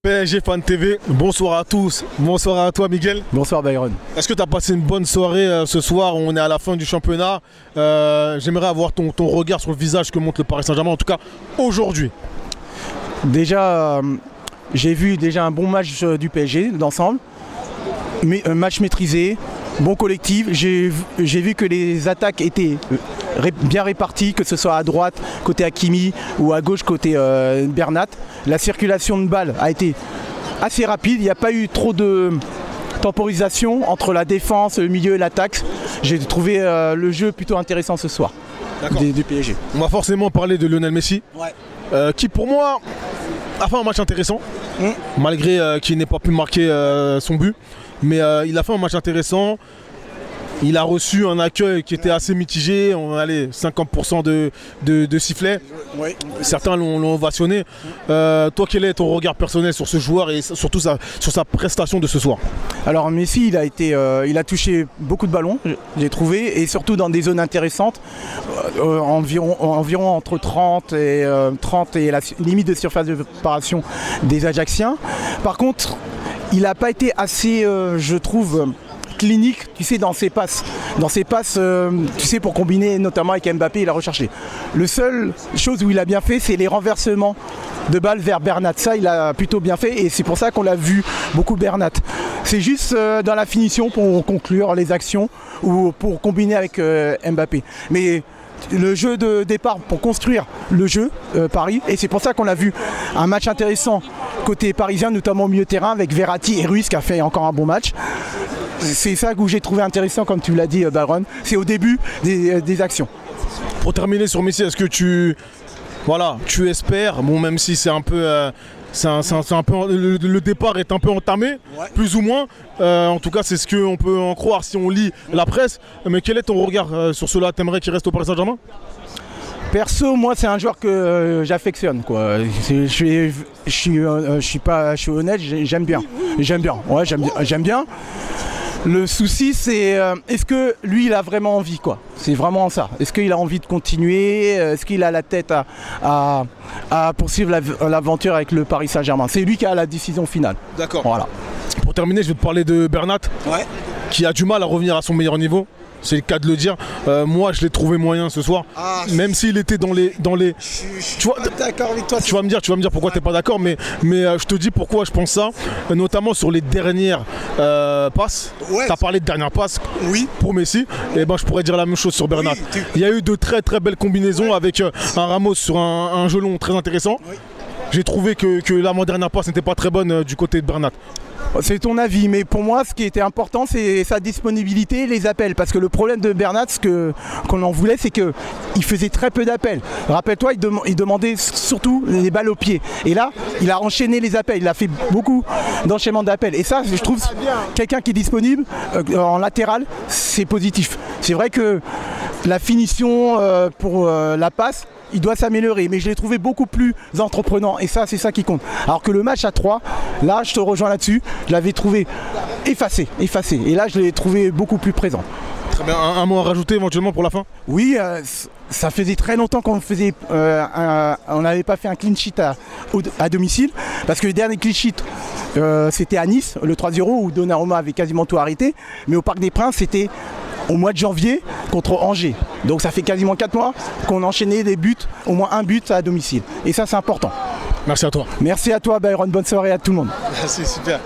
PSG Fan TV, bonsoir à tous, bonsoir à toi Miguel. Bonsoir Byron. Est-ce que tu as passé une bonne soirée ce soir? On est à la fin du championnat. J'aimerais avoir ton regard sur le visage que montre le Paris Saint-Germain, en tout cas aujourd'hui. Déjà, j'ai vu un bon match du PSG d'ensemble, un match maîtrisé, bon collectif. J'ai vu que les attaques étaient bien réparties, que ce soit à droite côté Hakimi ou à gauche côté Bernat. La circulation de balles a été assez rapide, il n'y a pas eu trop de temporisation entre la défense, le milieu et l'attaque. J'ai trouvé le jeu plutôt intéressant ce soir du PSG. On va forcément parler de Lionel Messi, qui pour moi a fait un match intéressant, malgré qu'il n'ait pas pu marquer son but. Mais il a fait un match intéressant. Il a reçu un accueil qui était assez mitigé. On allait 50% de sifflets. Oui. Certains l'ont ovationné. Toi, quel est ton regard personnel sur ce joueur et surtout sur sa prestation de ce soir? Alors Messi, il a touché beaucoup de ballons, j'ai trouvé, et surtout dans des zones intéressantes, environ entre 30 et la limite de surface de préparation des Ajaxiens. Par contre, il n'a pas été assez, je trouve, clinique, tu sais, dans ses passes. Dans ses passes, tu sais, pour combiner notamment avec Mbappé, il a recherché. Le seul chose où il a bien fait, c'est les renversements de balles vers Bernat. Ça, il a plutôt bien fait et c'est pour ça qu'on l'a vu beaucoup Bernat. C'est juste dans la finition pour conclure les actions ou pour combiner avec Mbappé. Mais le jeu de départ pour construire le jeu Paris, et c'est pour ça qu'on a vu un match intéressant côté parisien, notamment au milieu de terrain avec Verratti et Ruiz qui a fait encore un bon match. C'est ça que j'ai trouvé intéressant, comme tu l'as dit Baron, c'est au début des actions. Pour terminer sur Messi, est-ce que tu espères, bon, même si c'est un peu le départ est un peu entamé, plus ou moins, en tout cas c'est ce qu'on peut en croire si on lit la presse, mais quel est ton regard sur cela? T'aimerais qu'il reste au Paris Saint-Germain? Perso, moi c'est un joueur que j'affectionne, quoi. Je suis honnête, j'aime bien. J'aime bien. Le souci, c'est est-ce que lui, il a vraiment envie, quoi. C'est vraiment ça. Est-ce qu'il a envie de continuer? Est-ce qu'il a la tête à poursuivre l'aventure avec le Paris Saint-Germain? C'est lui qui a la décision finale. D'accord. Voilà. Pour terminer, je vais te parler de Bernat, qui a du mal à revenir à son meilleur niveau. C'est le cas de le dire. Moi, je l'ai trouvé moyen ce soir, même s'il était dans les. Tu vois, d'accord avec toi. Tu vas me dire pourquoi t'es pas d'accord, mais je te dis pourquoi je pense ça, notamment sur les dernières passes. T'as parlé de dernières passes pour Messi, et ben je pourrais dire la même chose sur Bernat. Il y a eu de très très belles combinaisons avec un Ramos sur un jeu long très intéressant. J'ai trouvé que l'avant-dernière passe n'était pas très bonne du côté de Bernat. C'est ton avis, mais pour moi, ce qui était important, c'est sa disponibilité et les appels. Parce que le problème de Bernat, qu'on en voulait, c'est qu'il faisait très peu d'appels. Rappelle-toi, il demandait surtout les balles au pied. Et là, il a enchaîné les appels. Il a fait beaucoup d'enchaînements d'appels. Et ça, je trouve, quelqu'un qui est disponible en latéral, c'est positif. C'est vrai que la finition pour la passe, il doit s'améliorer, mais je l'ai trouvé beaucoup plus entreprenant et ça, c'est ça qui compte. Alors que le match à 3, là, je te rejoins là-dessus, je l'avais trouvé effacé. Et là, je l'ai trouvé beaucoup plus présent. Très bien, un mot à rajouter éventuellement pour la fin? Oui, ça faisait très longtemps qu'on n'avait pas fait un clean sheet à domicile, parce que le dernier clean sheet, c'était à Nice, le 3-0, où Donnarumma avait quasiment tout arrêté, mais au Parc des Princes, c'était au mois de janvier contre Angers. Donc ça fait quasiment 4 mois qu'on enchaînait des buts, au moins un but à domicile. Et ça, c'est important. Merci à toi. Merci à toi Byron, bonne soirée à tout le monde. Merci, super.